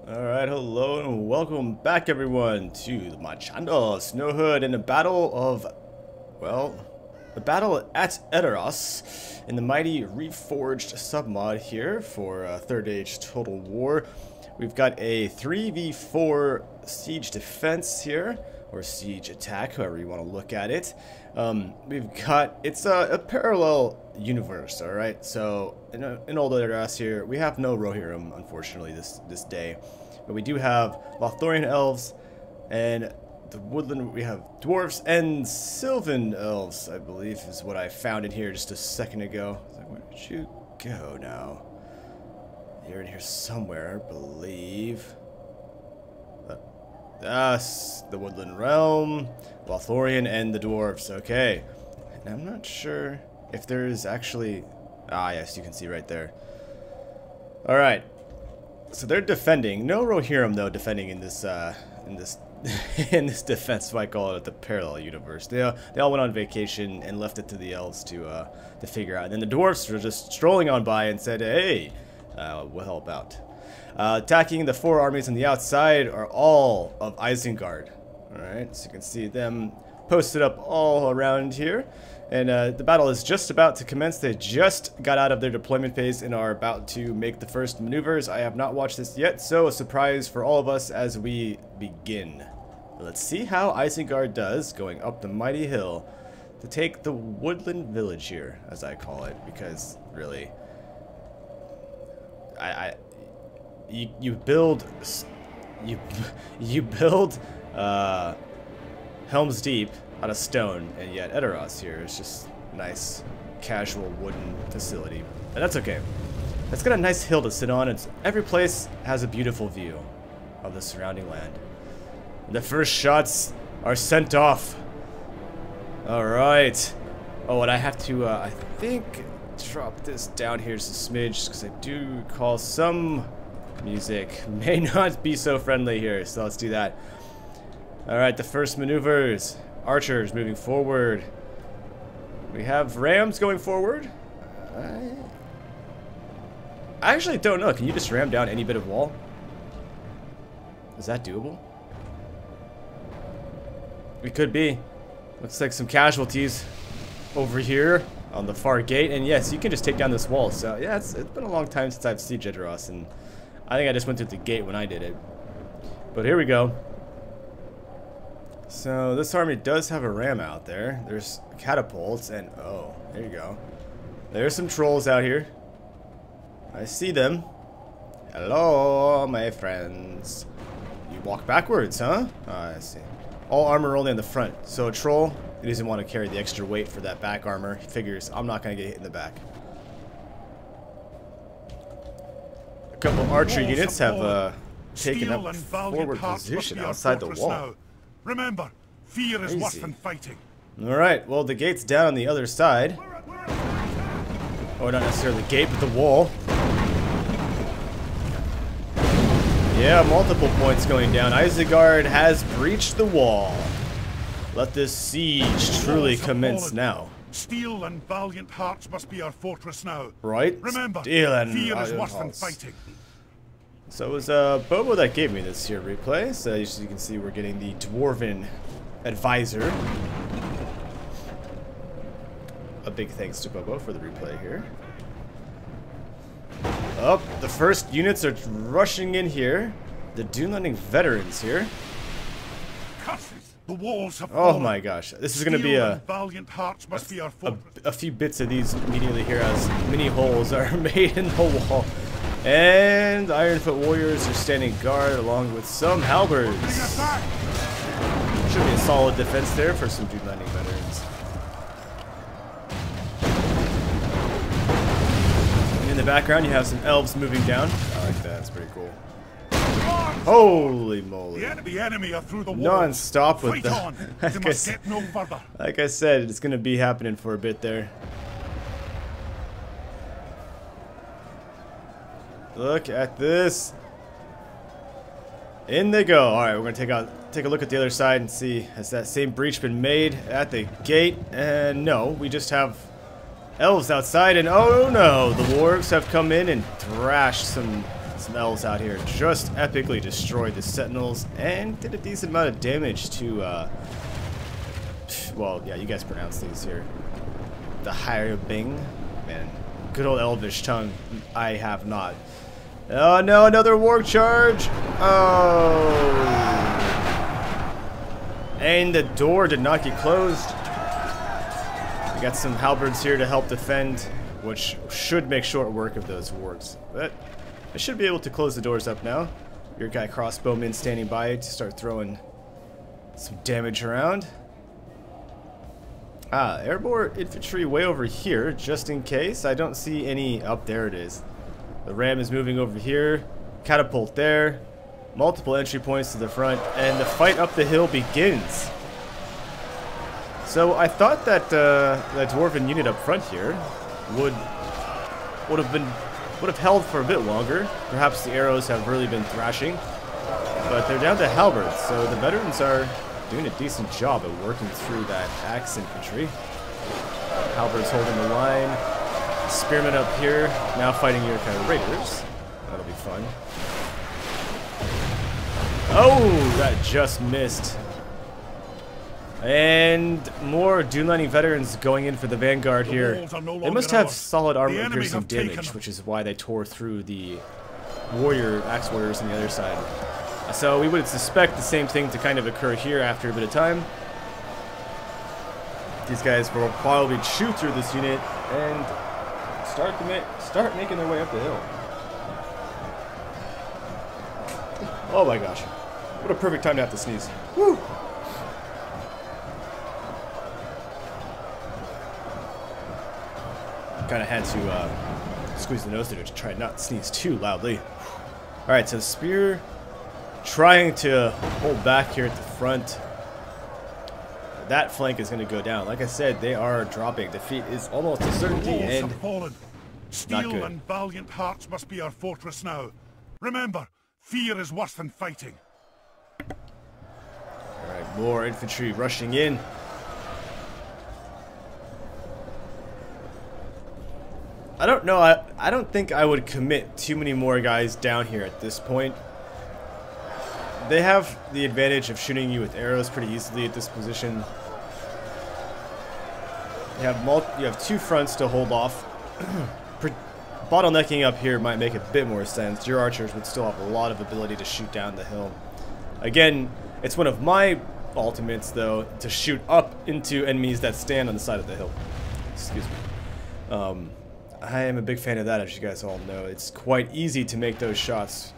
Alright, hello and welcome back everyone to my channel, Snowhood, in a battle of, well, the battle at Edoras in the mighty Reforged submod here for Third Age Total War. We've got a 3v4 siege defense here, or siege attack, however you want to look at it. We've got, it's a parallel universe, alright? So, in Old Edoras here, we have no Rohirrim, unfortunately, this day. But we do have Lothlorien Elves, and the woodland, we have Dwarves and Sylvan Elves, I believe, is what I found in here just a second ago. I was like, where did you go now? You're in here somewhere, I believe. The Woodland Realm, Lothlorien, and the Dwarves. Okay. And I'm not sure if there is actually... Ah, yes, you can see right there. Alright. So they're defending. No Rohirrim, though, defending in this in this defense, so I call it the parallel universe. They all went on vacation and left it to the elves to figure out. And then the dwarves were just strolling on by and said, hey, we'll help out. Attacking the four armies on the outside are all of Isengard. Alright, so you can see them posted up all around here. And the battle is just about to commence. They just got out of their deployment phase and are about to make the first maneuvers. I have not watched this yet, so a surprise for all of us as we begin. Let's see how Isengard does going up the mighty hill to take the woodland village here, as I call it, because really, you build Helm's Deep out of stone, and yet Edoras here is just a nice, casual wooden facility. And that's okay. It's got a nice hill to sit on. Every place has a beautiful view of the surrounding land. And the first shots are sent off. Alright. Oh, and I have to, I think, drop this down here just a smidge, because I do recall some music may not be so friendly here, so let's do that. Alright, the first maneuvers. Archers moving forward. We have rams going forward. I actually don't know. Can you just ram down any bit of wall? Is that doable? It could be. Looks like some casualties over here on the far gate. And yes, you can just take down this wall. So yeah, it's been a long time since I've sieged Edoras, and I think I just went through the gate when I did it. But here we go. So this army does have a ram out there. There's catapults and oh, there you go. There's some trolls out here. I see them. Hello, my friends. You walk backwards, huh? Oh, I see. All armor only on the front. So a troll, he doesn't want to carry the extra weight for that back armor. He figures, I'm not going to get hit in the back. A couple archer units have taken up forward position outside the wall. Remember, fear is worse than fighting. Alright, well, the gate's down on the other side. Or not necessarily the gate, but the wall. Yeah, multiple points going down. Isengard has breached the wall. Let this siege truly commence now. Steel and valiant hearts must be our fortress now. Right? Remember, Steel and fear is worse hearts. than fighting. So it was Bobo that gave me this here replay. So as you can see, we're getting the Dwarven Advisor. A big thanks to Bobo for the replay here. Oh, the first units are rushing in here. The Dunelanding veterans here. Curses, the walls have Oh fallen. my gosh, this is going to be valiant hearts must be our fortress. a few bits of these immediately here as many holes are made in the wall. And Ironfoot warriors are standing guard along with some halberds. Should be a solid defense there for some Dunelanding veterans. And in the background you have some elves moving down. I like that, it's pretty cool. Holy moly. The enemy are through the walls. Non-stop with Fight the... on. You must get no further. Like I said, it's going to be happening for a bit there. Look at this. In they go. Alright, we're going to take a look at the other side and see, has that same breach been made at the gate? And no, we just have elves outside, and oh no, the dwarves have come in and thrashed some some elves out here just epically destroyed the sentinels and did a decent amount of damage to, well, yeah, you guys pronounce these here. The Hirebing. Man, good old elvish tongue. I have not. Oh no, another warg charge! Oh! And the door did not get closed. We got some halberds here to help defend, which should make short work of those wargs. But I should be able to close the doors up now. Your guy crossbowman standing by to start throwing some damage around. Ah, airborne infantry way over here, just in case. I don't see any. Up there it is. The ram is moving over here. Catapult there. Multiple entry points to the front, and the fight up the hill begins. So I thought that the dwarven unit up front here would have held for a bit longer. Perhaps the arrows have really been thrashing, but they're down to halberds, so the veterans are doing a decent job of working through that axe infantry. Halberds holding the line. Spearmen up here, now fighting your kind of raiders. That'll be fun. Oh, that just missed. And more Dunelining veterans going in for the vanguard here. They must have solid armor piercing damage, which is why they tore through the axe warriors on the other side. So we would suspect the same thing to kind of occur here after a bit of time. These guys will probably chew through this unit and start making their way up the hill. Oh my gosh. What a perfect time to have to sneeze. Woo! Kind of had to squeeze the nose there to try not to sneeze too loudly. Alright, so spear trying to hold back here at the front. That flank is going to go down. Like I said, they are dropping. Defeat is almost a certainty, and Steel and valiant hearts must be our fortress now. Remember, fear is worse than fighting. Alright, more infantry rushing in. I don't know, I don't think I would commit too many more guys down here at this point. They have the advantage of shooting you with arrows pretty easily at this position. You have two fronts to hold off. Bottlenecking up here might make a bit more sense. Your archers would still have a lot of ability to shoot down the hill. Again, it's one of my ultimates, though, to shoot up into enemies that stand on the side of the hill. Excuse me. I am a big fan of that, as you guys all know. It's quite easy to make those shots.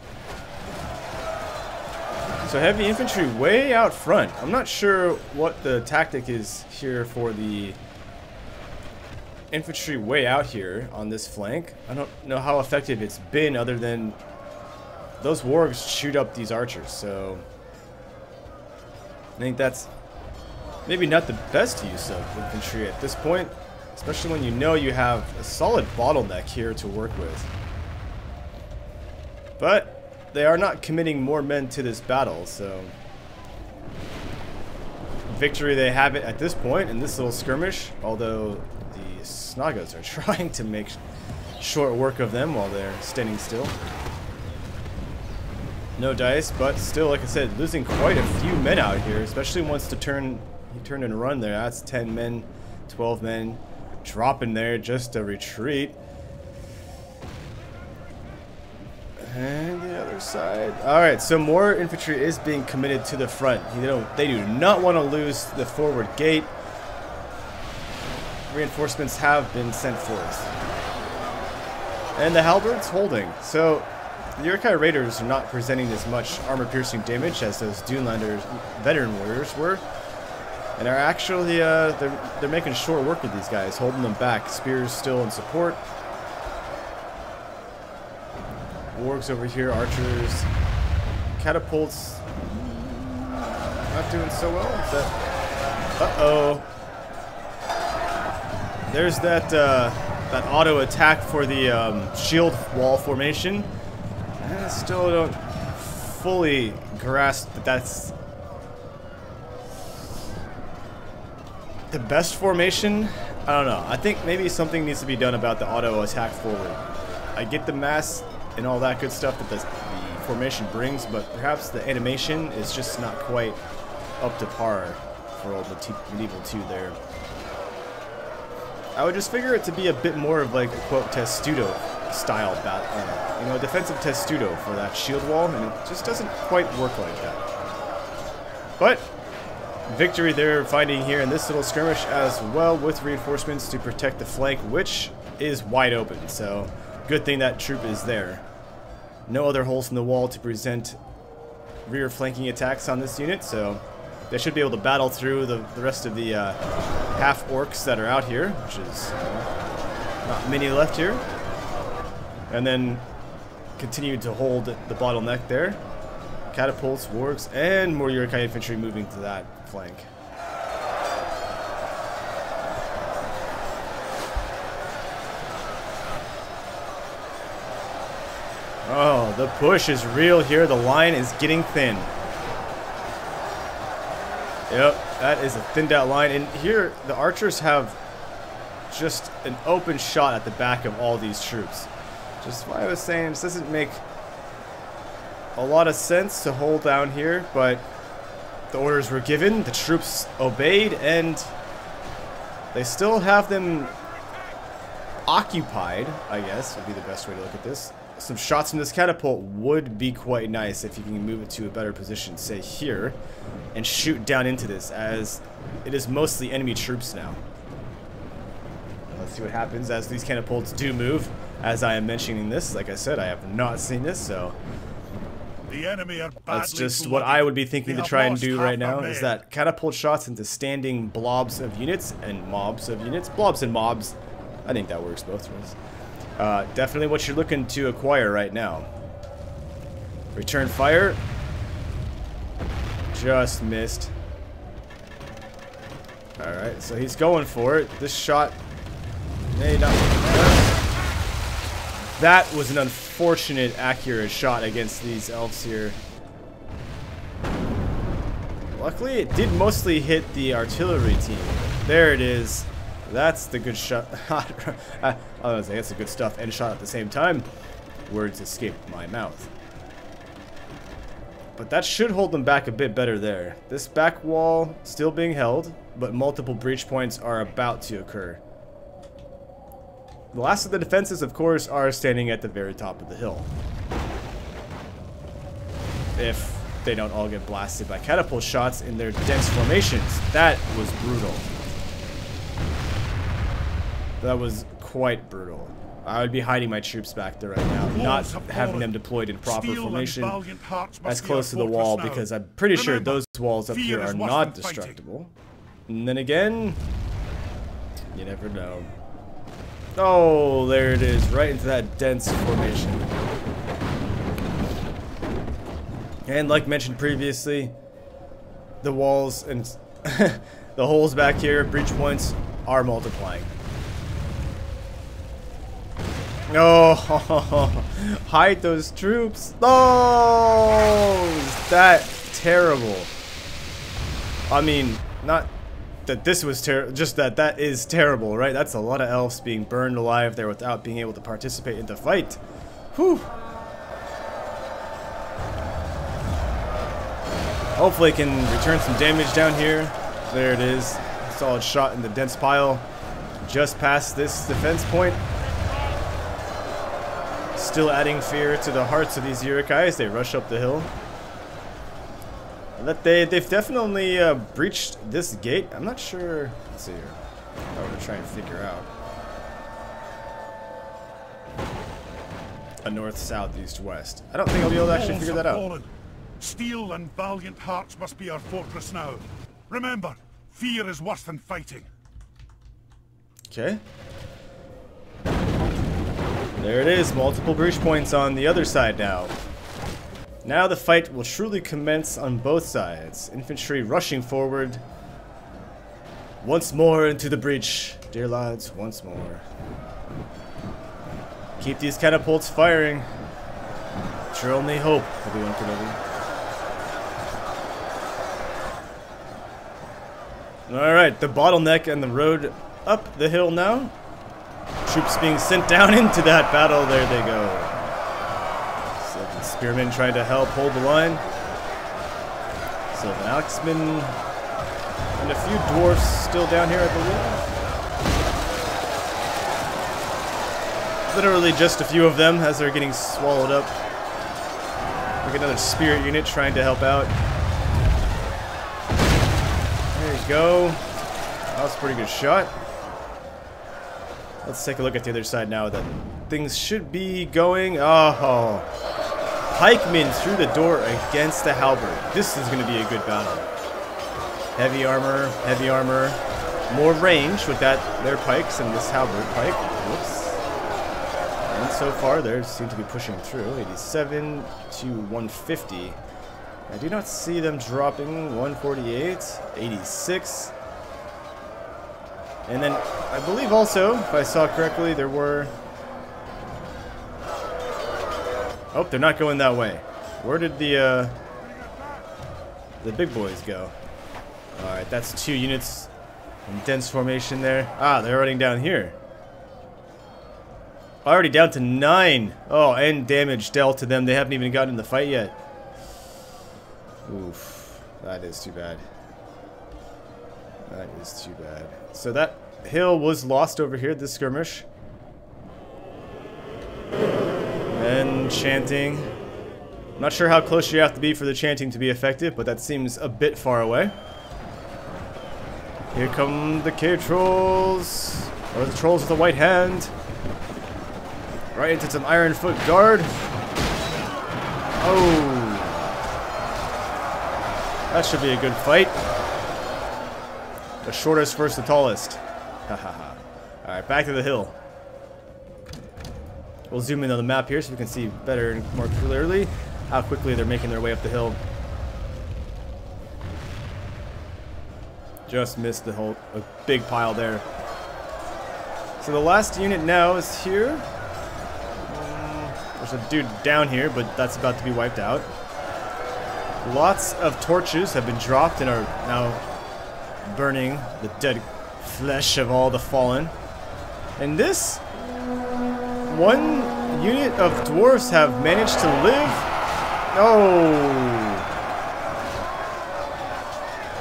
So heavy infantry way out front. I'm not sure what the tactic is here for the infantry way out here on this flank. I don't know how effective it's been other than those wargs shoot up these archers. So I think that's maybe not the best use of infantry at this point, especially when you know you have a solid bottleneck here to work with. But they are not committing more men to this battle, so victory they have it at this point in this little skirmish, although the Snagas are trying to make short work of them while they're standing still. No dice, but still, like I said, losing quite a few men out here, especially once he turned and run there. That's 10 men, 12 men, dropping there just to retreat. And the other side. Alright, so more infantry is being committed to the front. They do not want to lose the forward gate. Reinforcements have been sent forth. And the halberds holding. So the Urkai Raiders are not presenting as much armor-piercing damage as those Dunelanders veteran warriors were. And are actually, they're making short work of these guys, holding them back. Spears still in support. Wargs over here, archers, catapults, not doing so well. Is that? Uh-oh. There's that auto attack for the shield wall formation. I still don't fully grasp that that's the best formation. I don't know. I think maybe something needs to be done about the auto attack forward. I get the mass and all that good stuff that the formation brings, but perhaps the animation is just not quite up to par for old Medieval 2 there. I would just figure it to be a bit more of like a quote testudo style you know, defensive testudo for that shield wall, and it just doesn't quite work like that. But victory they're finding here in this little skirmish as well, with reinforcements to protect the flank, which is wide open. So good thing that troop is there. No other holes in the wall to present rear flanking attacks on this unit, so they should be able to battle through the rest of the half orcs that are out here, which is not many left here. And then continue to hold the bottleneck there. Catapults, wargs, and more Uruk-hai infantry moving to that flank. Oh, the push is real here. The line is getting thin. Yep, that is a thinned out line. And here, the archers have just an open shot at the back of all these troops. Just why I was saying, this doesn't make a lot of sense to hold down here, but the orders were given, the troops obeyed, and they still have them occupied, I guess, would be the best way to look at this. Some shots from this catapult would be quite nice if you can move it to a better position, say here, and shoot down into this, as it is mostly enemy troops now. Let's see what happens as these catapults do move. As I am mentioning this, like I said, I have not seen this, so the enemy are that's just what I would be thinking to try and do right now, is that catapult shots into standing blobs of units and mobs of units. Blobs and mobs, I think that works both ways. Definitely what you're looking to acquire right now. Return fire. Just missed. Alright, so he's going for it. This shot may not. That was an unfortunate accurate shot against these elves here. Luckily, it did mostly hit the artillery team. There it is. That's the good shot. I was saying that's the good stuff and shot at the same time. Words escaped my mouth. But that should hold them back a bit better there. This back wall still being held, but multiple breach points are about to occur. The last of the defenses, of course, are standing at the very top of the hill. If they don't all get blasted by catapult shots in their dense formations. That was brutal. That was quite brutal. I would be hiding my troops back there right now, not having them deployed in proper formation as close to the wall, because I'm pretty sure those walls up here are not destructible. And then again, you never know. Oh, there it is, right into that dense formation. And like mentioned previously, the walls and the holes back here, breach points, are multiplying. Oh, hide those troops. Oh, is that terrible? I mean, not that this was terrible, just that that is terrible, right? That's a lot of elves being burned alive there without being able to participate in the fight. Whew. Hopefully it can return some damage down here. There it is. Solid shot in the dense pile just past this defense point. Still adding fear to the hearts of these Uruk-hai as they rush up the hill. They've definitely breached this gate. I'm not sure. Let's see here. I'm going to try and figure out. A north, south, east, west. I don't think I'll be able to actually figure that out. Steel and valiant hearts must be our fortress now. Remember, fear is worse than fighting. Okay. There it is, multiple breach points on the other side now. Now the fight will truly commence on both sides. Infantry rushing forward. Once more into the breach, dear lads, once more. Keep these catapults firing. It's your only hope, everyone Kenobi. Alright, the bottleneck and the road up the hill now. Troops being sent down into that battle. There they go. Spearmen trying to help hold the line. Sylvan Axemen and a few dwarfs still down here, I believe. Literally just a few of them as they're getting swallowed up. Like another spirit unit trying to help out. There you go. That was a pretty good shot. Let's take a look at the other side now that things should be going. Oh, pikemen through the door against the halberd. This is going to be a good battle. Heavy armor, more range with their pikes and this halberd pike. Whoops. And so far they seem to be pushing through. 87 to 150. I do not see them dropping. 148, 86. And then, I believe also, if I saw correctly, there were... Oh, they're not going that way. Where did the big boys go? Alright, that's 2 units in dense formation there. Ah, they're running down here. Already down to 9. Oh, and damage dealt to them. They haven't even gotten in the fight yet. Oof, that is too bad. That is too bad. So that hill was lost over here, this skirmish. And chanting. I'm not sure how close you have to be for the chanting to be effective, but that seems a bit far away. Here come the cave trolls. Or the trolls with the white hand. Right into some iron foot guard. Oh. That should be a good fight. The shortest versus the tallest. Hahaha. Alright, back to the hill. We'll zoom in on the map here so we can see better and more clearly how quickly they're making their way up the hill. Just missed the whole big pile there. So the last unit now is here. There's a dude down here, but that's about to be wiped out. Lots of torches have been dropped and are now burning the dead flesh of all the fallen. And this one unit of dwarves have managed to live. Oh!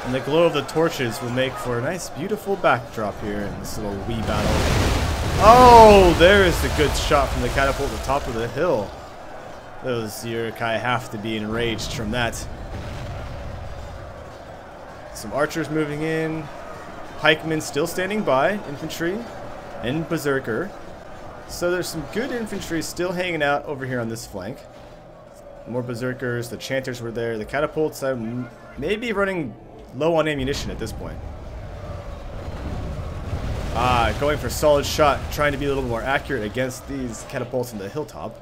And the glow of the torches will make for a nice, beautiful backdrop here in this little wee battle. Oh! There's the good shot from the catapult at the top of the hill. Those Uruk-hai have to be enraged from that. Some archers moving in. Pikemen still standing by. Infantry. And berserker. So there's some good infantry still hanging out over here on this flank. More berserkers. The chanters were there. The catapults may be running low on ammunition at this point. Ah, going for solid shot. Trying to be a little more accurate against these catapults on the hilltop.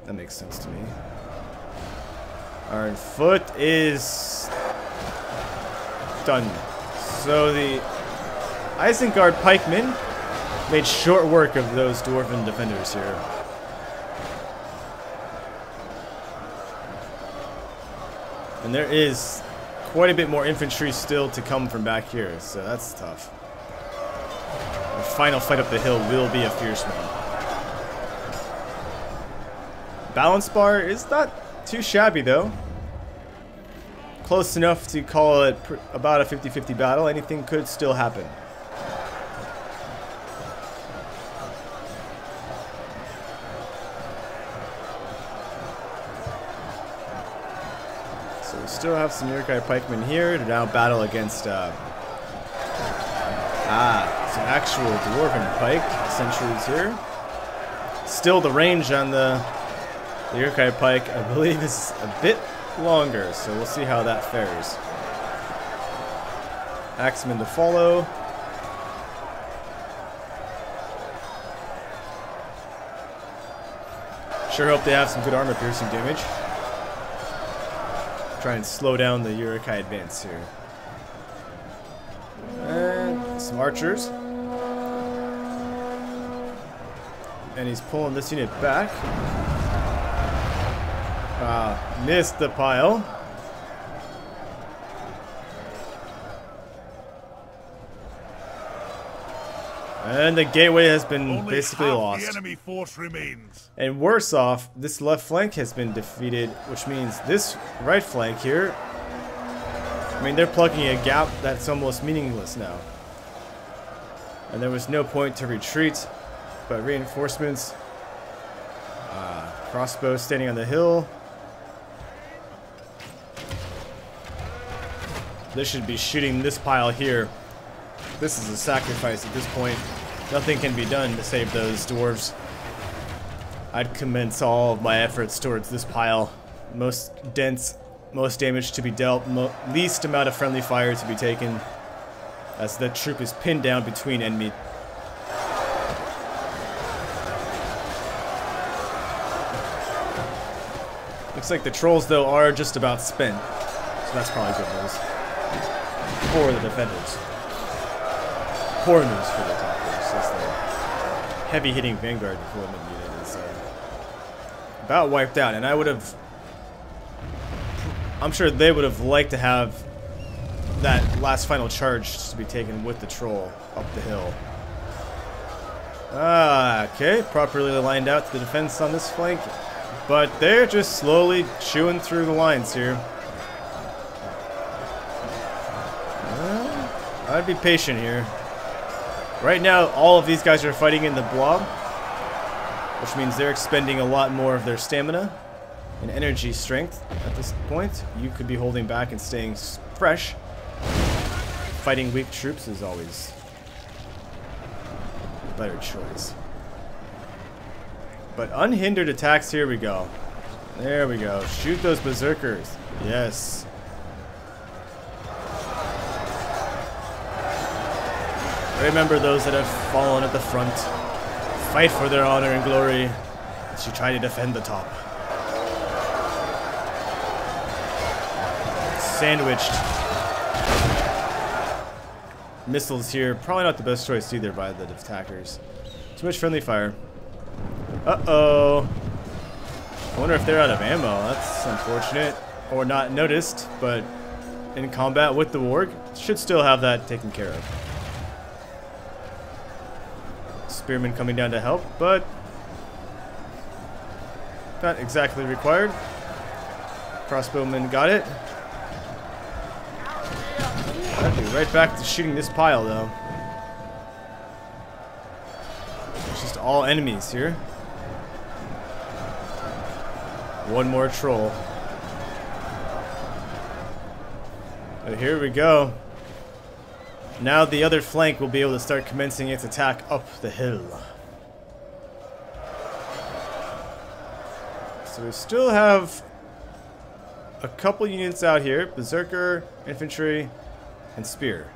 That makes sense to me. Iron Foot is done. So the Isengard pikemen made short work of those dwarven defenders here. And there is quite a bit more infantry still to come from back here, so that's tough. The final fight up the hill will be a fierce one. Balance bar is not too shabby though. Close enough to call it about a 50-50 battle. Anything could still happen. So we still have some Uruk-hai pikemen here to now battle against some actual dwarven pike sentries here. Still the range on the Uruk-hai pike, I believe, is a bit longer, so we'll see how that fares. Axemen to follow. Sure hope they have some good armor piercing damage. Try and slow down the Uruk-hai advance here. And some archers. And he's pulling this unit back. Missed the pile. And the gateway has been Only basically half lost. The enemy force remains. And worse off, this left flank has been defeated, which means this right flank here, I mean, they're plugging a gap that's almost meaningless now. And there was no point to retreat, but reinforcements, crossbow standing on the hill. They should be shooting this pile here. This is a sacrifice at this point. Nothing can be done to save those dwarves. I'd commence all of my efforts towards this pile. Most dense, most damage to be dealt, least amount of friendly fire to be taken, as the troop is pinned down between enemy. Looks like the trolls, though, are just about spent, so that's probably good news for the defenders. Poor news for the attackers. That's the heavy-hitting Vanguard deployment unit is about wiped out, and I'm sure they would have liked to have that last final charge to be taken with the troll up the hill. Okay, properly lined out the defense on this flank, but they're just slowly chewing through the lines here. I'd be patient here. Right now, all of these guys are fighting in the blob, which means they're expending a lot more of their stamina and energy strength at this point. You could be holding back and staying fresh. Fighting weak troops is always a better choice. But unhindered attacks, here we go. There we go. Shoot those berserkers. Yes. Remember those that have fallen at the front. Fight for their honor and glory as you try to defend the top. Sandwiched. Missiles here. Probably not the best choice either by the attackers. Too much friendly fire. Uh-oh. I wonder if they're out of ammo. That's unfortunate. Or not noticed, but in combat with the warg, should still have that taken care of. Spearmen coming down to help, but not exactly required. Crossbowmen got it. I'd be right back to shooting this pile, though. It's just all enemies here. One more troll. But here we go. Now the other flank will be able to start commencing its attack up the hill. So we still have a couple units out here. Berserker, infantry, and spear.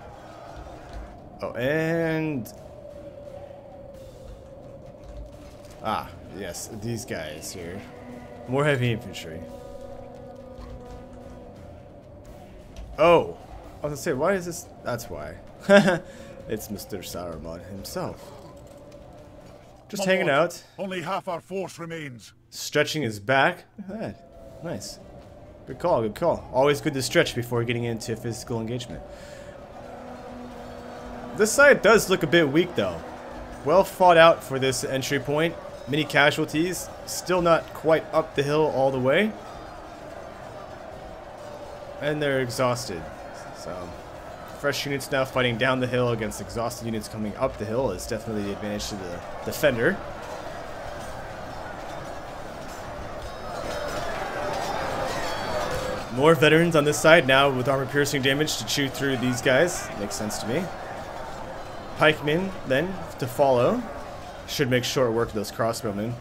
Oh, and... yes, these guys here. More heavy infantry. Oh! I was gonna say, why is this? That's why. It's Mr. Saruman himself. Just hanging out. Only half our force remains. Stretching his back. Look at that. Nice. Good call, good call. Always good to stretch before getting into physical engagement. This side does look a bit weak, though. Well fought out for this entry point. Many casualties. Still not quite up the hill all the way. And they're exhausted. So, fresh units now fighting down the hill against exhausted units coming up the hill is definitely the advantage to the defender. More veterans on this side now with armor-piercing damage to chew through these guys. Makes sense to me. Pikemen, then, to follow. Should make short work of those crossbowmen.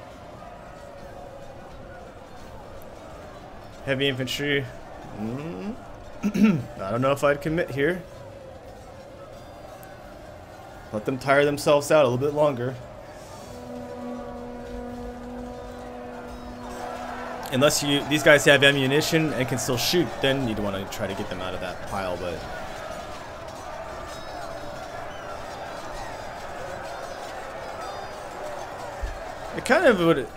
Heavy infantry. I don't know if I'd commit here. Let them tire themselves out a little bit longer. Unless these guys have ammunition and can still shoot, then you'd want to try to get them out of that pile, but... It kind of would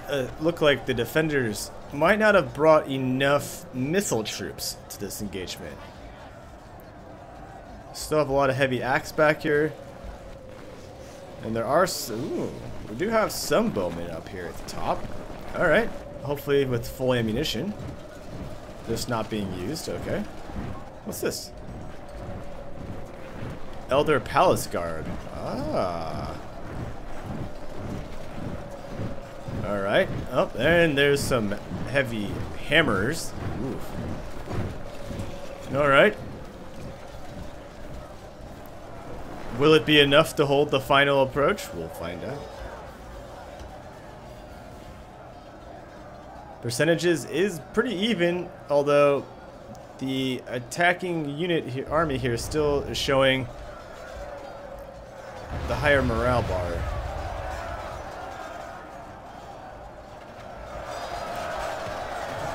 look like the defenders might not have brought enough missile troops to this engagement. Still have a lot of heavy axe back here. And there are, ooh, we do have some bowmen up here at the top. Alright, hopefully with full ammunition. Just not being used, okay. What's this? Elder Palace Guard. Ah. Alright. Oh, and there's some heavy hammers. Oof. Alright. Will it be enough to hold the final approach? We'll find out. Percentages is pretty even, although the attacking unit here, army here still is showing the higher morale bar.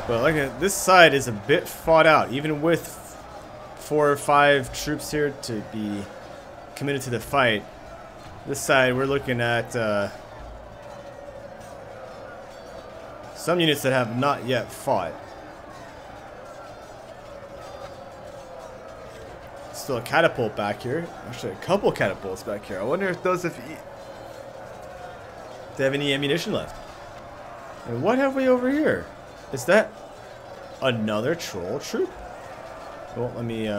But like this side is a bit fought out, even with 4 or 5 troops here to be committed to the fight. This side we're looking at some units that have not yet fought. Still a catapult back here. Actually, a couple catapults back here. I wonder if those if they have any ammunition left. And what have we over here? Is that another troll troop? Well, let me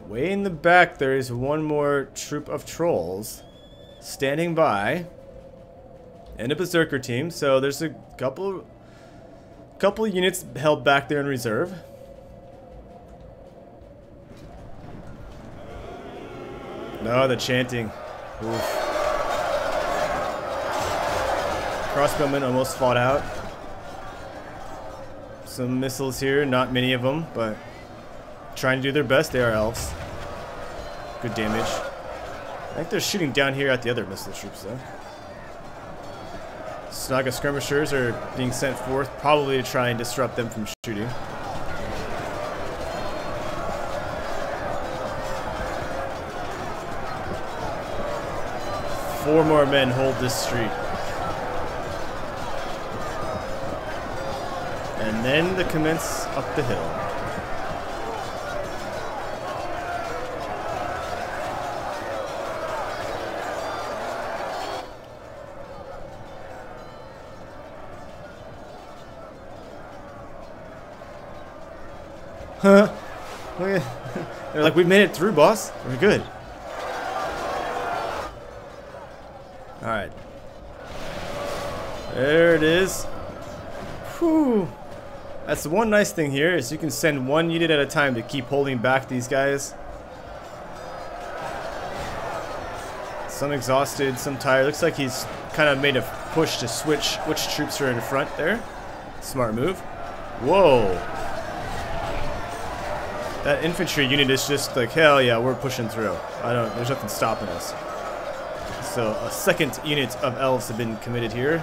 way in the back there is one more troop of trolls standing by, and a berserker team. So there's a couple units held back there in reserve. No, the chanting. Oof. Crossbowmen almost fought out. Some missiles here, not many of them, but trying to do their best. They are elves. Good damage. I think they're shooting down here at the other missile troops, though. Snaga skirmishers are being sent forth, probably to try and disrupt them from shooting. Four more men hold this street. And then they commence up the hill. Huh? Look at, they're like, we made it through, boss. We're good. Alright. There it is. Whew. That's the one nice thing here, is you can send one unit at a time to keep holding back these guys. Some exhausted, some tired. Looks like he's kind of made a push to switch which troops are in front there. Smart move. Whoa. That infantry unit is just like, hell yeah, we're pushing through. There's nothing stopping us. So a second unit of elves have been committed here.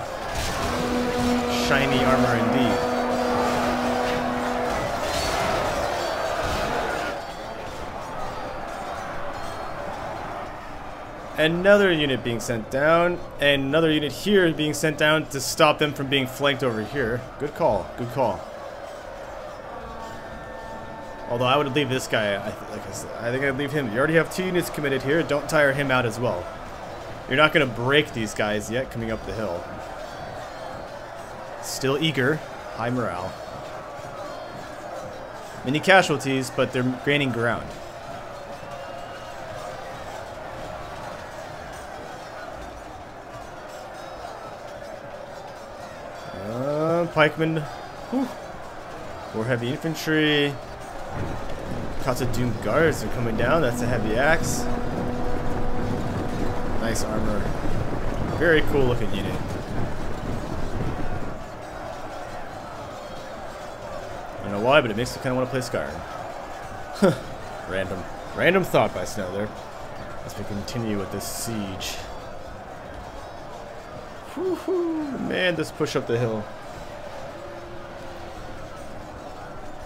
Shiny armor indeed. Another unit being sent down, and another unit here being sent down to stop them from being flanked over here. Good call, good call. Although I would leave this guy, I think I'd leave him. You already have 2 units committed here. Don't tire him out as well. You're not going to break these guys yet coming up the hill. Still eager. High morale. Many casualties, but they're gaining ground. Pikemen. Whew. More heavy infantry. Doom guards are coming down. That's a heavy axe. Nice armor. Very cool looking unit. I don't know why, but it makes me kind of want to play Skyrim. Random thought by Snow there. As we continue with this siege. Woohoo! Man, this push up the hill.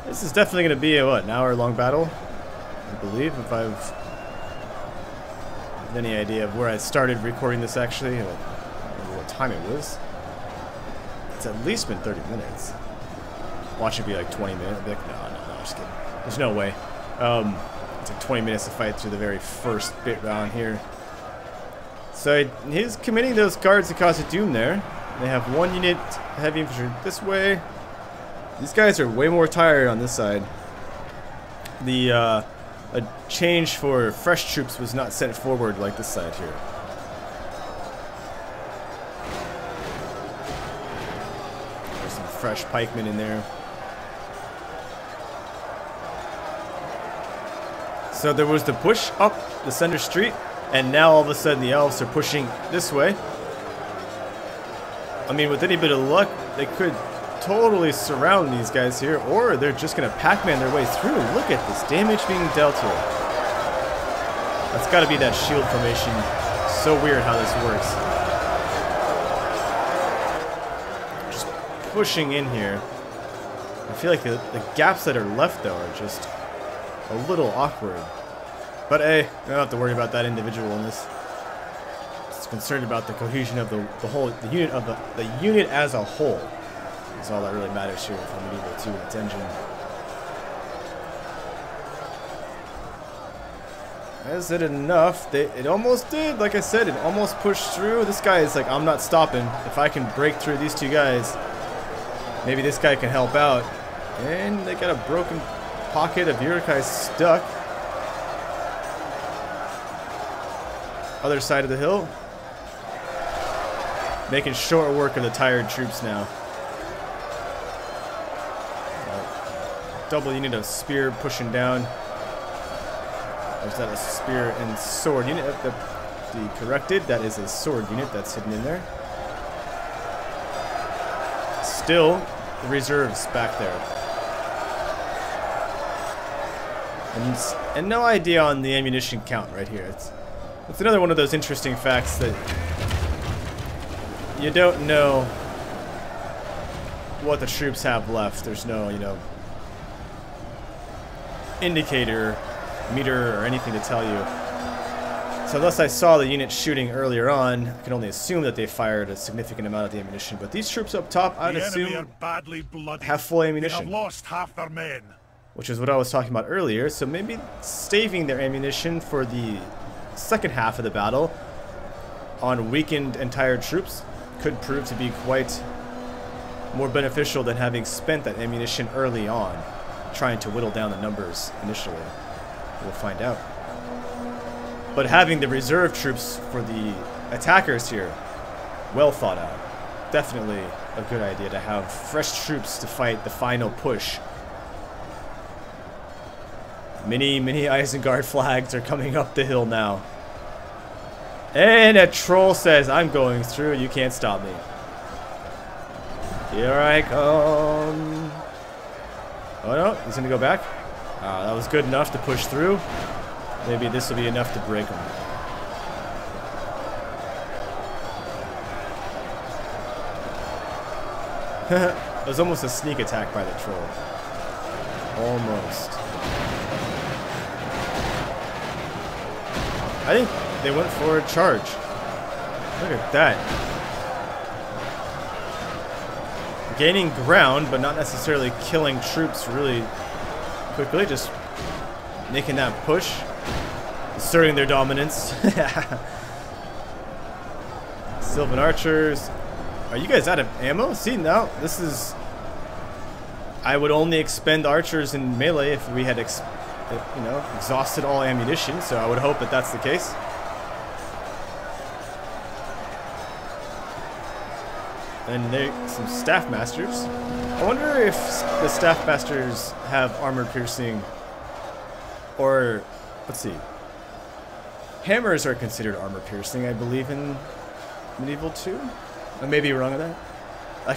This is definitely going to be a, what, an hour-long battle, I believe, if I've any idea of where I started recording this actually, or what time it was. It's at least been 30 minutes. Watch it be like 20 minutes. Like, no, I'm just kidding. There's no way. It's like 20 minutes to fight through the very first bit round here. So he's committing those guards to cause a doom there. They have one unit heavy infantry this way. These guys are way more tired on this side. A change for fresh troops was not sent forward like this side here. There's some fresh pikemen in there. So there was the push up the center street, and now all of a sudden the elves are pushing this way. I mean, with any bit of luck, they could totally surround these guys here, or they're just going to Pac-Man their way through. Look at this damage being dealt here. That's got to be that shield formation. So weird how this works. Just pushing in here. I feel like the gaps that are left, though, are just a little awkward. But hey, I don't have to worry about that individual in this. It's concerned about the cohesion of the unit as a whole. That's all that really matters here for Medieval 2 and its engine. Is it enough? It almost did. Like I said, it almost pushed through. This guy is like, I'm not stopping. If I can break through these two guys, maybe this guy can help out. And they got a broken pocket of Urukai stuck. Other side of the hill. Making short work of the tired troops now. Double unit of spear pushing down. Or is that a spear and sword unit? The corrected, that is a sword unit that's hidden in there. Still, the reserves back there. And no idea on the ammunition count right here. It's another one of those interesting facts that you don't know what the troops have left. There's no, indicator, meter, or anything to tell you. So unless I saw the unit shooting earlier on, I can only assume that they fired a significant amount of the ammunition. But these troops up top, I'd assume, have full ammunition. They have lost half their men. Which is what I was talking about earlier. So maybe saving their ammunition for the second half of the battle on weakened and tired troops could prove to be quite more beneficial than having spent that ammunition early on, trying to whittle down the numbers initially. We'll find out. But having the reserve troops for the attackers here, well thought out. Definitely a good idea to have fresh troops to fight the final push. Many Isengard flags are coming up the hill now. And a troll says, I'm going through, you can't stop me. Here I come. Oh no, he's gonna go back. That was good enough to push through. Maybe this will be enough to break him. It was almost a sneak attack by the troll. Almost. I think they went for a charge. Look at that. Gaining ground, but not necessarily killing troops really quickly. Just making that push. Asserting their dominance. Sylvan archers. Are you guys out of ammo? See, now this is... I would only expend archers in melee if we had exhausted all ammunition, so I would hope that that's the case. And there some staff masters. I wonder if the staff masters have armor piercing, or let's see. Hammers are considered armor piercing, I believe, in Medieval 2. I may be wrong on that. I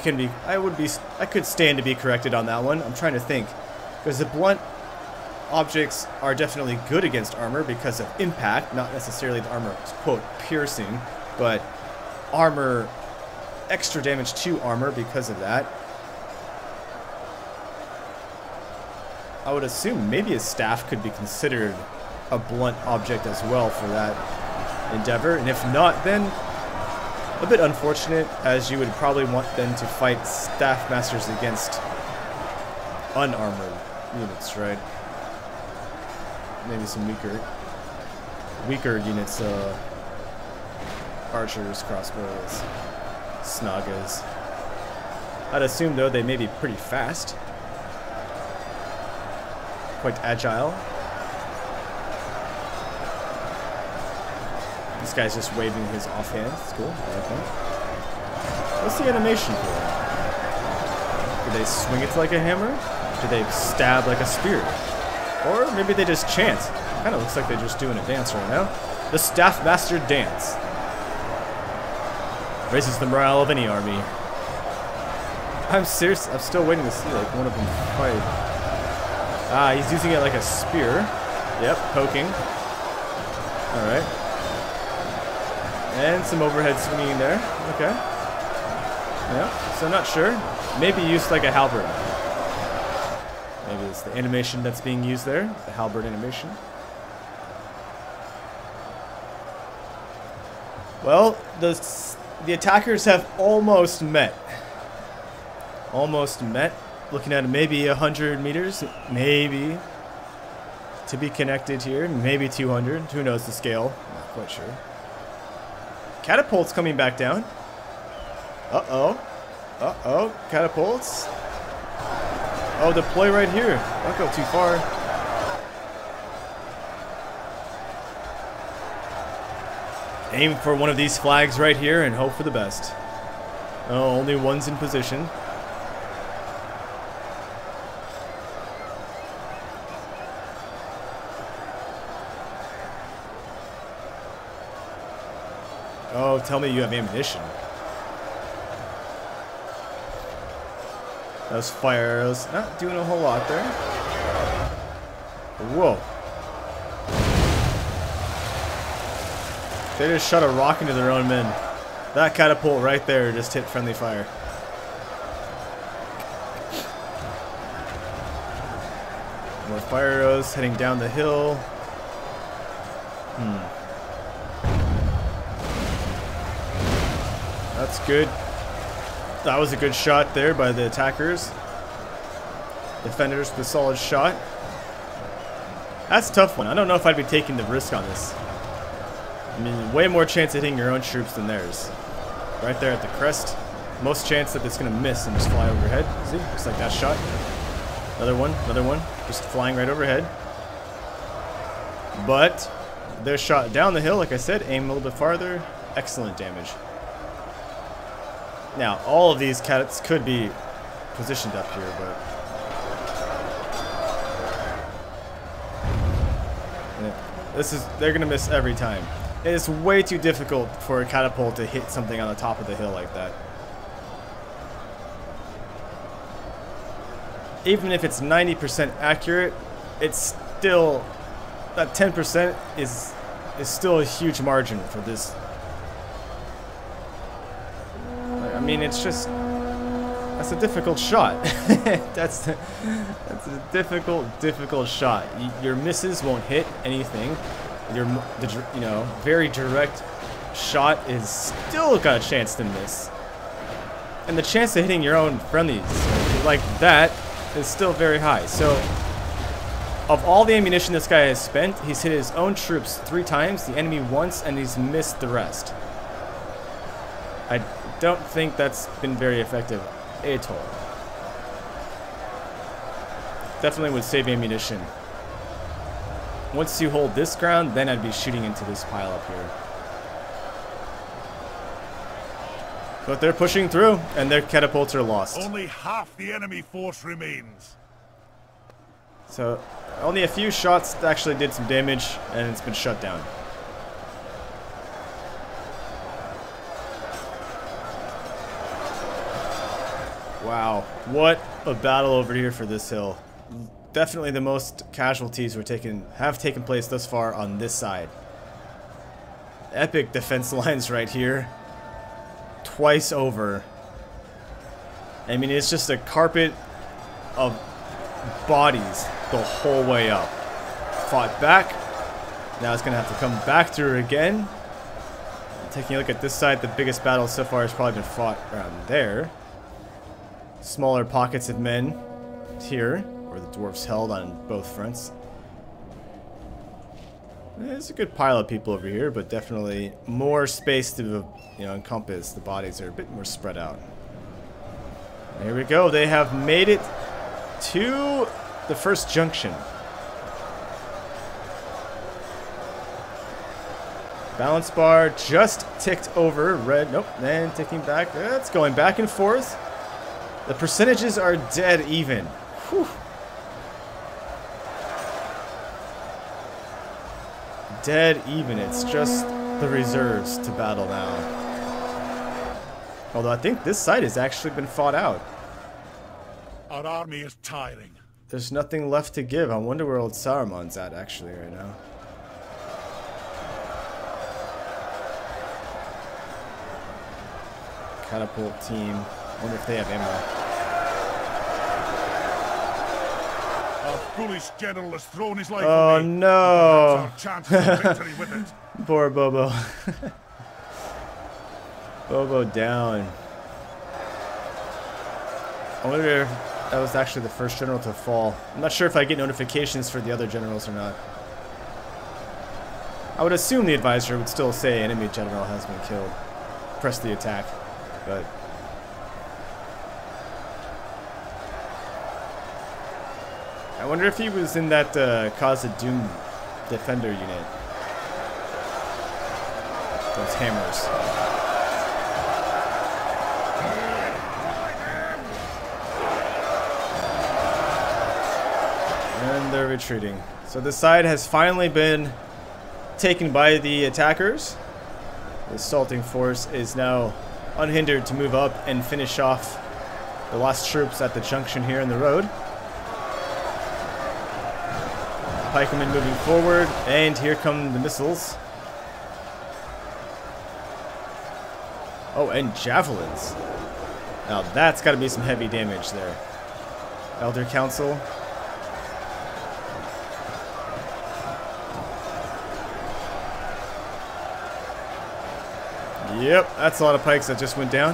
could stand to be corrected on that one. I'm trying to think, because the blunt objects are definitely good against armor because of impact, not necessarily the armor is, quote, piercing, but armor, extra damage to armor because of that. I would assume maybe a staff could be considered a blunt object as well for that endeavor, and if not, then a bit unfortunate, as you would probably want them to fight staff masters against unarmored units, right? maybe some weaker units, archers, crossbows, snagas. I'd assume though they may be pretty fast, quite agile. This guy's just waving his offhand. It's cool. I like that. What's the animation for that? Do they swing it like a hammer? Do they stab like a spear? Or maybe they just chant. Kind of looks like they're just doing a dance right now. The Staff Master Dance. Raises the morale of any army. I'm serious. I'm still waiting to see like one of them fight. Ah, he's using it like a spear. Yep, poking. Alright. And some overhead swinging there. Okay. Yeah, so I'm not sure. Maybe used like a halberd. Maybe it's the animation that's being used there. The halberd animation. Well, the attackers have almost met. Almost met. Looking at maybe 100 meters. Maybe. To be connected here. Maybe 200. Who knows the scale? Not quite sure. Catapults coming back down. Uh-oh. Uh-oh. Catapults. Oh, deploy right here. Don't go too far. Aim for one of these flags right here and hope for the best. Oh, only one's in position. Oh, tell me you have ammunition. Those fire arrows, not doing a whole lot there. Whoa. They just shot a rock into their own men. That catapult right there just hit friendly fire. More fire arrows heading down the hill. That's good. That was a good shot there by the attackers. Defenders with a solid shot. That's a tough one. I don't know if I'd be taking the risk on this. I mean, way more chance of hitting your own troops than theirs. Right there at the crest. Most chance that it's going to miss and just fly overhead. See? Just like that shot. Another one. Another one. Just flying right overhead. But their shot down the hill, like I said, aim a little bit farther. Excellent damage. Now, all of these cats could be positioned up here, but yeah, they're gonna miss every time. It's way too difficult for a catapult to hit something on the top of the hill like that. Even if it's 90% accurate, it's still, that 10% is still a huge margin for this. I mean, it's just, that's a difficult shot. that's a difficult shot. Your misses won't hit anything. Your very direct shot is still got a chance to miss. And the chance of hitting your own friendlies like that is still very high. So, of all the ammunition this guy has spent, he's hit his own troops 3 times, the enemy once, and he's missed the rest. I don't think that's been very effective at all. Definitely would save ammunition. Once you hold this ground, then I'd be shooting into this pile up here. But they're pushing through, and their catapults are lost. Only half the enemy force remains. So, only a few shots actually did some damage, and it's been shut down. Wow, what a battle over here for this hill. Definitely the most casualties have taken place thus far on this side. Epic defense lines right here. Twice over. I mean, it's just a carpet of bodies the whole way up. Fought back. Now it's going to have to come back through again. Taking a look at this side, the biggest battle so far has probably been fought around there. Smaller pockets of men here, where the dwarves held on both fronts. There's a good pile of people over here, but definitely more space to, encompass. The bodies are a bit more spread out. There we go. They have made it to the first junction. Balance bar just ticked over. Red, nope, then ticking back. It's going back and forth. The percentages are dead even. Whew. Dead even. It's just the reserves to battle now. Although I think this side has actually been fought out. Our army is tiring. There's nothing left to give. I wonder where old Saruman's at actually right now. Catapult team. Wonder if they have ammo. Our foolish general has thrown his life away. Oh no! Our chance of victory with it. Poor Bobo. Bobo down. I wonder if that was actually the first general to fall. I'm not sure if I get notifications for the other generals or not. I would assume the advisor would still say enemy general has been killed. Press the attack. But I wonder if he was in that Cause of Doom defender unit. Those hammers. And they're retreating. So the side has finally been taken by the attackers. The assaulting force is now unhindered to move up and finish off the lost troops at the junction here in the road. Pikemen moving forward, and here come the missiles. Oh, and javelins. Now that's got to be some heavy damage there. Elder Council. Yep, that's a lot of pikes that just went down.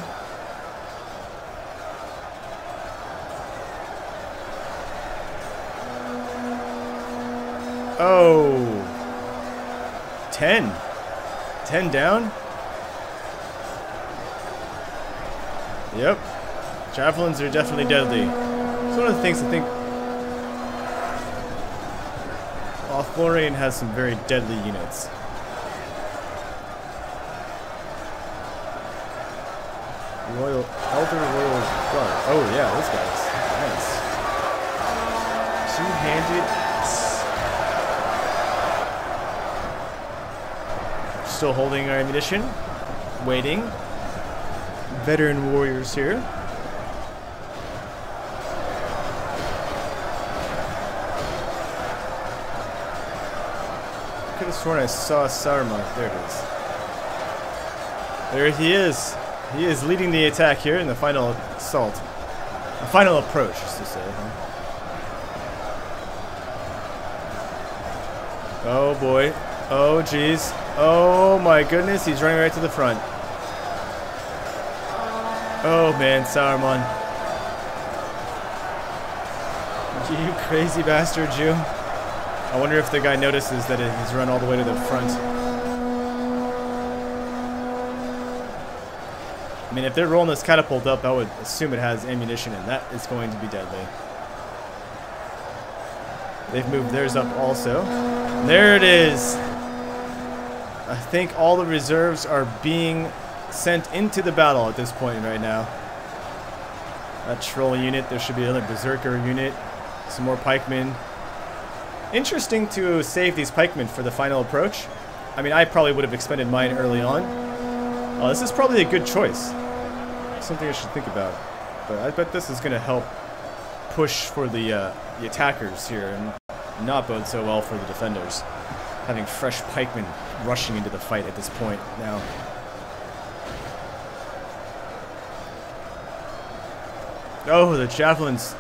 Oh. 10. 10 down? Yep. Javelins are definitely deadly. It's one of the things I think Lothlorien has some very deadly units. Elder Royal Guard. Oh yeah, those guys. Nice. Two-handed. Still holding our ammunition. Waiting. Veteran warriors here. Could have sworn I saw Saruman. There it is. There he is. He is leading the attack here in the final assault. A final approach, just to say. Huh? Oh boy. Oh jeez. Oh my goodness, he's running right to the front. Oh man, Saruman. You crazy bastard, you. I wonder if the guy notices that he's run all the way to the front. I mean, if they're rolling this catapult up, I would assume it has ammunition, and that is going to be deadly. They've moved theirs up also. There it is. I think all the reserves are being sent into the battle at this point right now. That troll unit, there should be another berserker unit. Some more pikemen. Interesting to save these pikemen for the final approach. I mean, I probably would have expended mine early on. This is probably a good choice. Something I should think about. But I bet this is going to help push for the attackers here and not bode so well for the defenders. Having fresh pikemen rushing into the fight at this point now. Oh, the javelins.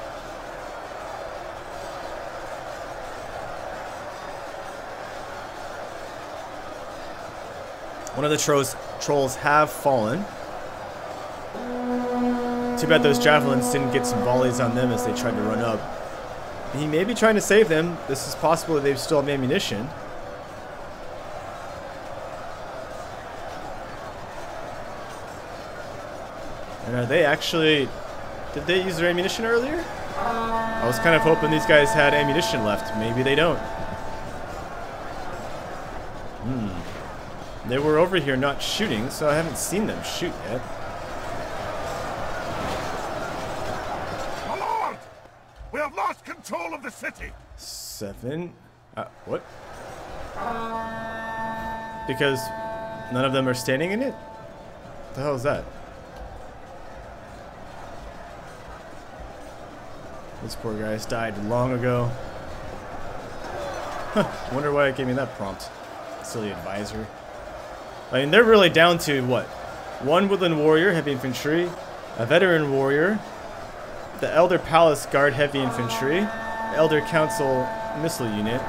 One of the trolls have fallen. Too bad those javelins didn't get some volleys on them as they tried to run up. He may be trying to save them. This is possible that they still have ammunition. they actually... Did they use their ammunition earlier? I was kind of hoping these guys had ammunition left. Maybe they don't. They were over here not shooting, so I haven't seen them shoot yet. My lord! We have lost control of the city! 7? What? Because none of them are standing in it? What the hell is that? This poor guy's died long ago. Huh, wonder why it gave me that prompt. Silly advisor. I mean, they're really down to, what? One woodland warrior, heavy infantry. A veteran warrior. The Elder Palace Guard, heavy infantry. Elder Council missile unit.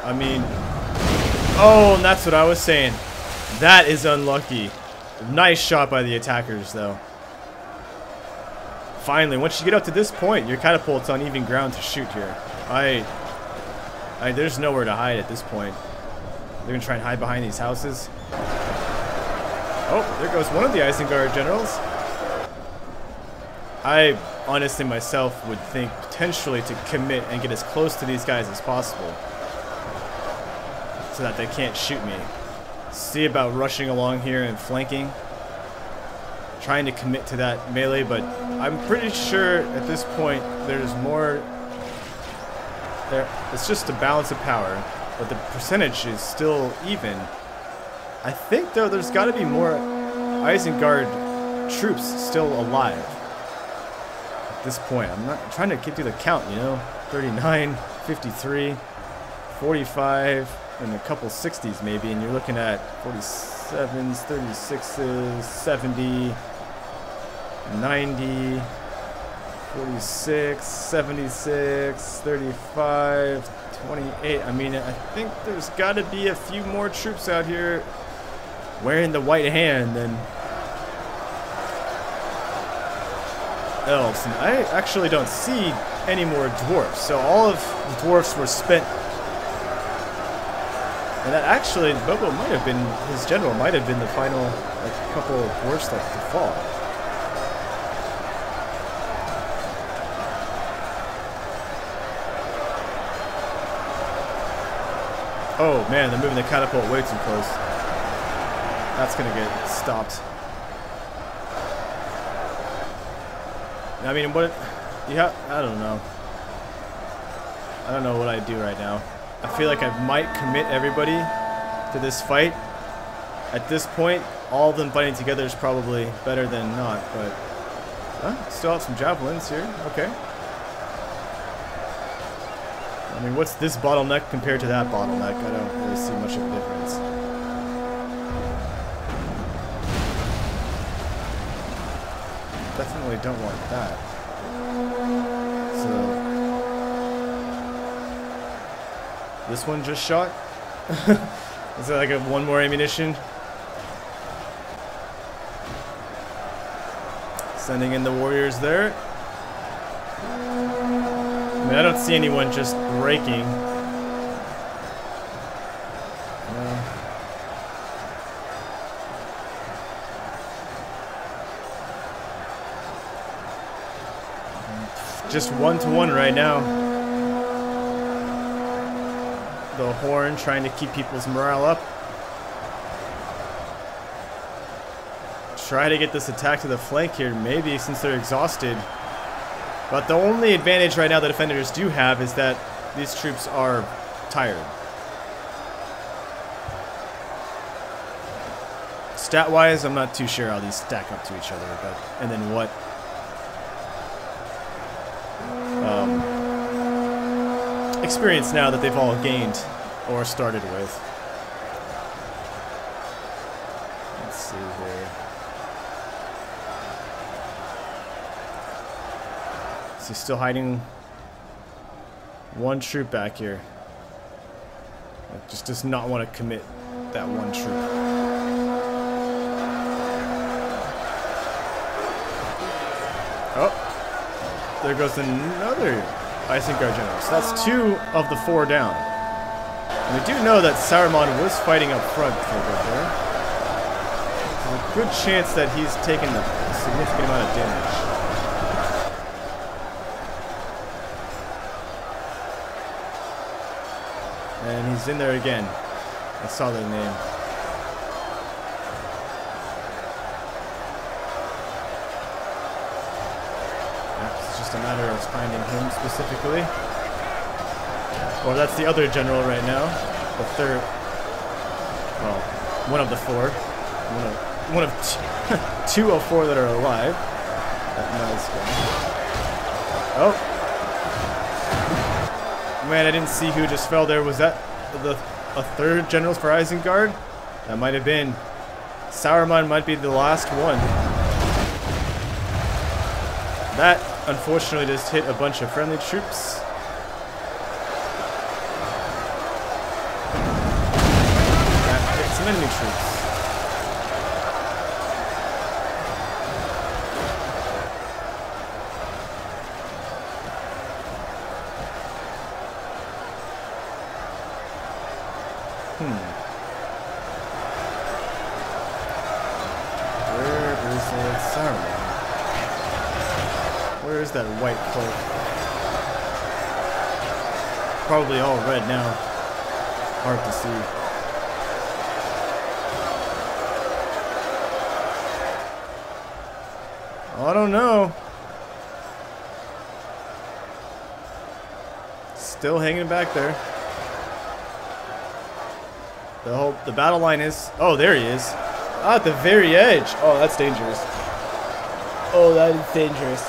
I mean... Oh, and that's what I was saying. That is unlucky. Nice shot by the attackers, though. Finally, once you get up to this point, your catapult's on even ground to shoot here. There's nowhere to hide at this point. They're gonna try and hide behind these houses. Oh, there goes one of the Isengard generals. I honestly myself would think potentially to commit and get as close to these guys as possible, so that they can't shoot me. See about rushing along here and flanking. Trying to commit to that melee, but I'm pretty sure at this point there's more there. It's just a balance of power, but the percentage is still even. I think though there's got to be more Isengard troops still alive at this point. I'm not trying to get through the count, you know. 39, 53, 45, and a couple 60s maybe, and you're looking at 47s, 36s, 70, 90, 46, 76, 35, 28. I mean, I think there's got to be a few more troops out here wearing the white hand than elves. And I actually don't see any more dwarves. So all of the dwarves were spent. And that actually, Bobo might have been, his general might have been the final couple of dwarves left to fall. Oh man, they're moving the catapult way too close. That's gonna get stopped. I mean, what? Yeah, I don't know. I don't know what I'd do right now. I feel like I might commit everybody to this fight. At this point, all of them fighting together is probably better than not, but still have some javelins here. Okay. I mean, what's this bottleneck compared to that bottleneck? I don't really see much of a difference. Definitely don't want that. So... This one just shot? Is that like one more ammunition? Sending in the warriors there. I mean, I don't see anyone just breaking. Just 1-to-1 right now. The horn trying to keep people's morale up. Try to get this attack to the flank here, maybe, since they're exhausted. But the only advantage right now the defenders do have is that these troops are tired. Stat-wise, I'm not too sure how these stack up to each other, but and then what? Experience now that they've all gained or started with. Let's see here. Is he still hiding one troop back here? Just does not want to commit that one troop. Oh, there goes another Isengard general. So that's 2 of the 4 down. And we do know that Saruman was fighting up front for a bit there. good chance that he's taken a significant amount of damage. And he's in there again. I saw the name. It's just a matter of finding him specifically. Well, that's the other general right now. The third. Well, one of the four. One of two of four that are alive. Nice guy. Oh. Man, I didn't see who just fell there. Was that a third general for Isengard? That might have been. Saruman might be the last one. That, unfortunately, just hit a bunch of friendly troops. That hit some enemy troops. Where is that Saruman? Where is that white cloak? Probably all red now. Hard to see. I don't know. Still hanging back there. The battle line is... Oh, there he is. Ah, at the very edge. Oh, that's dangerous. Oh, that is dangerous.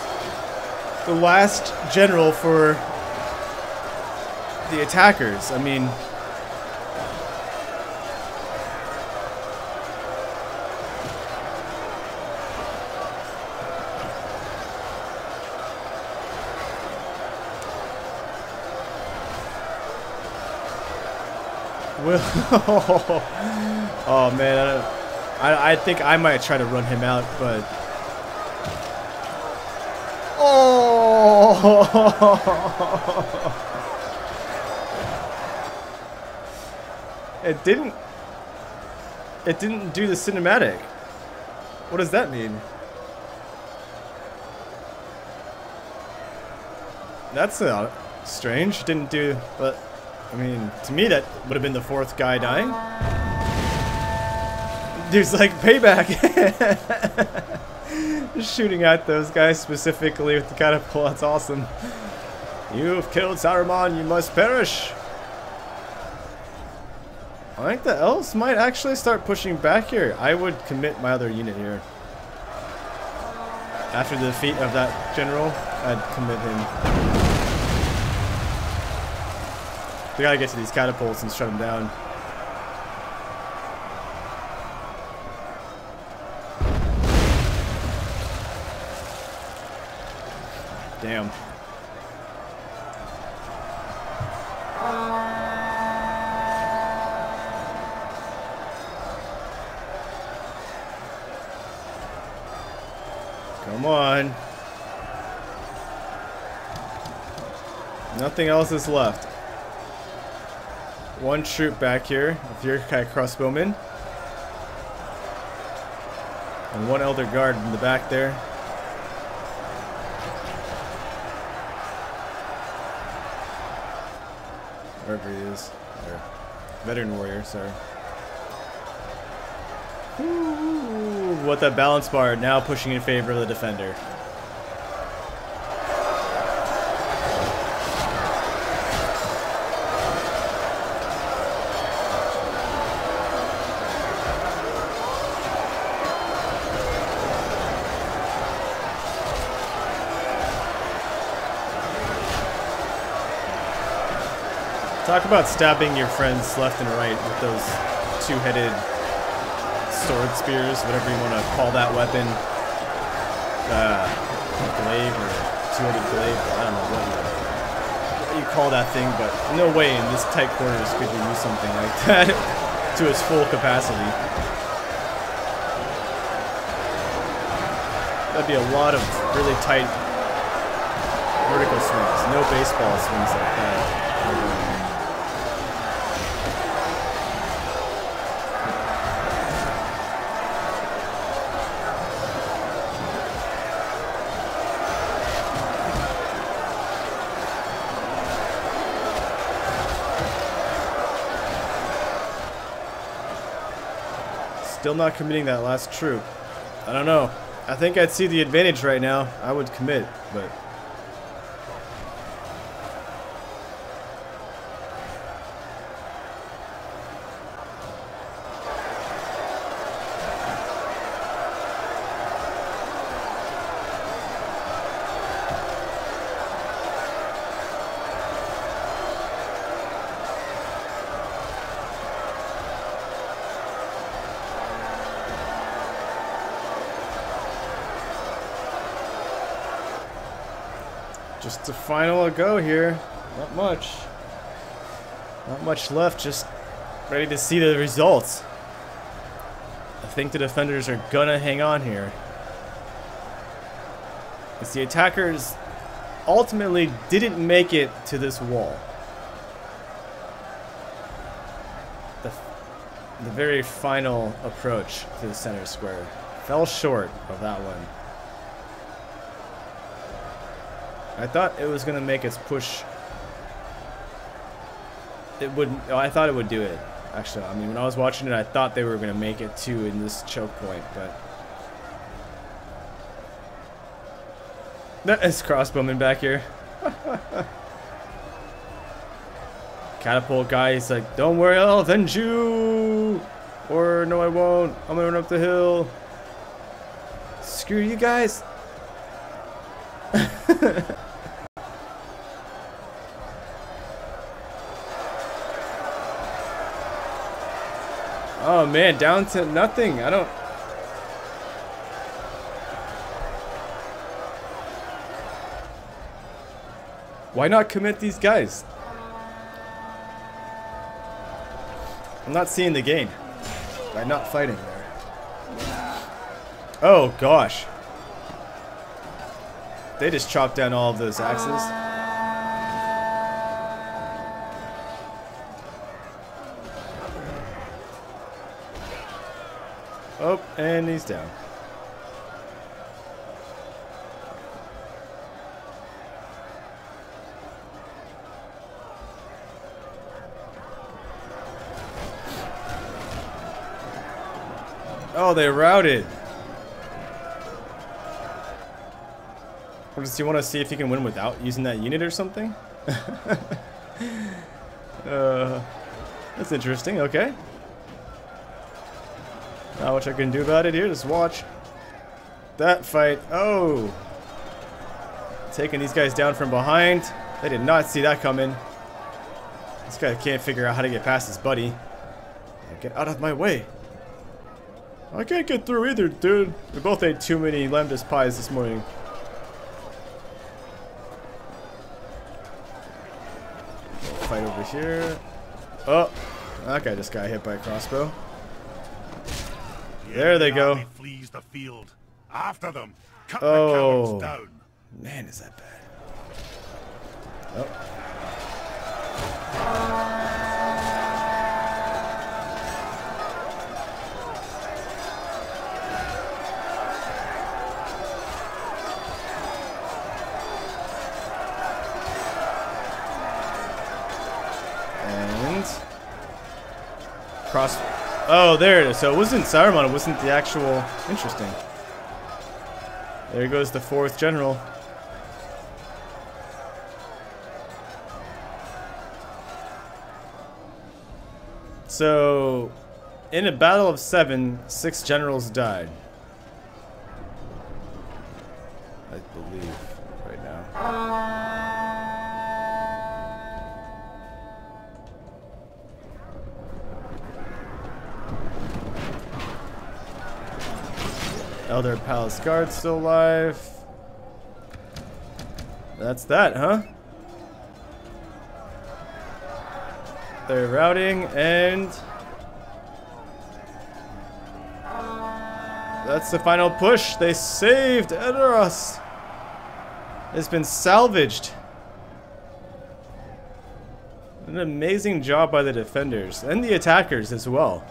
The last general for the attackers. I mean... Oh man, I think I might try to run him out, but it didn't do the cinematic. What does that mean? That's strange. Didn't do, but I mean, to me that would have been the fourth guy dying. Dude's like, payback! Just shooting at those guys specifically with the catapult, that's awesome. You've killed Saruman, you must perish! I think the elves might actually start pushing back here. I would commit my other unit here. After the defeat of that general, I'd commit him. We gotta get to these catapults and shut them down. Damn. Come on. Nothing else is left. One troop back here, with your crossbowmen. And one elder guard in the back there. Wherever he is. There. Veteran warrior, sorry. Ooh, what that balance bar now pushing in favor of the defender. Talk about stabbing your friends left and right with those two-headed sword spears, whatever you want to call that weapon. Glaive or two-headed glaive, I don't know what you call that thing, but no way in this tight quarters could you use something like that to its full capacity. That'd be a lot of really tight vertical swings, no baseball swings like that. Still not committing that last troop. I don't know. I think I'd see the advantage right now. I would commit, but... Just a final go here. Not much. Not much left. Just ready to see the results. I think the defenders are gonna hang on here. Because the attackers ultimately didn't make it to this wall. The very final approach to the center square fell short of that one. I thought it was gonna make its push. It would. Oh, I thought it would do it. Actually, I mean, when I was watching it, I thought they were gonna make it too in this choke point, but that is crossbowman back here. Catapult guy is like, "Don't worry, I'll avenge you," or "No, I won't. I'm gonna run up the hill." Screw you guys. Oh man, down to nothing. I don't... Why not commit these guys? I'm not seeing the gain by not fighting there. Oh gosh. They just chopped down all of those axes. Oh, and he's down. Oh, they routed. Or does he want to see if he can win without using that unit or something? That's interesting. Okay. Not much I can do about it here. Just watch that fight. Oh, taking these guys down from behind. They did not see that coming. This guy can't figure out how to get past his buddy. Get out of my way. I can't get through either, dude. We both ate too many Lambdas pies this morning. Fight over here. Oh, that guy just got hit by a crossbow. There they go. Flees the field. After them. Cut the cowards down. Man, is that bad. Oh. And cross. Oh, there it is. So it wasn't Saruman, it wasn't the actual... Interesting. There goes the 4th general. So, in a battle of 7, 6 generals died. I believe, right now. Elder Palace Guard still alive. That's that, huh? They're routing, and that's the final push. They saved Edoras. It's been salvaged. An amazing job by the defenders and the attackers as well.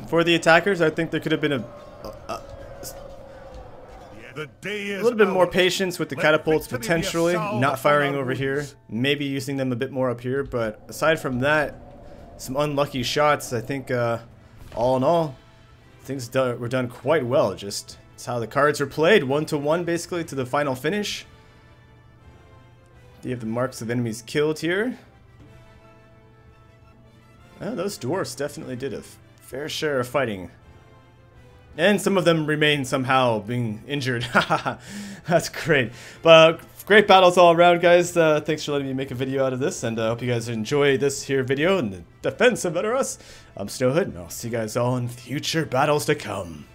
For the attackers, I think there could have been the The day is a little bit more ours. patience with the Let catapults victory be potentially, a salve not firing upon our over here, wounds. maybe using them a bit more up here, but aside from that, some unlucky shots. I think all in all, things were done quite well. Just it's how the cards are played, 1-to-1 basically to the final finish. Do you have the marks of enemies killed here? Oh, those dwarfs definitely did a fair share of fighting. And some of them remain somehow being injured. That's great. But great battles all around, guys. Thanks for letting me make a video out of this. And I hope you guys enjoy this here video in the defense of Edoras. I'm Snowhood, and I'll see you guys all in future battles to come.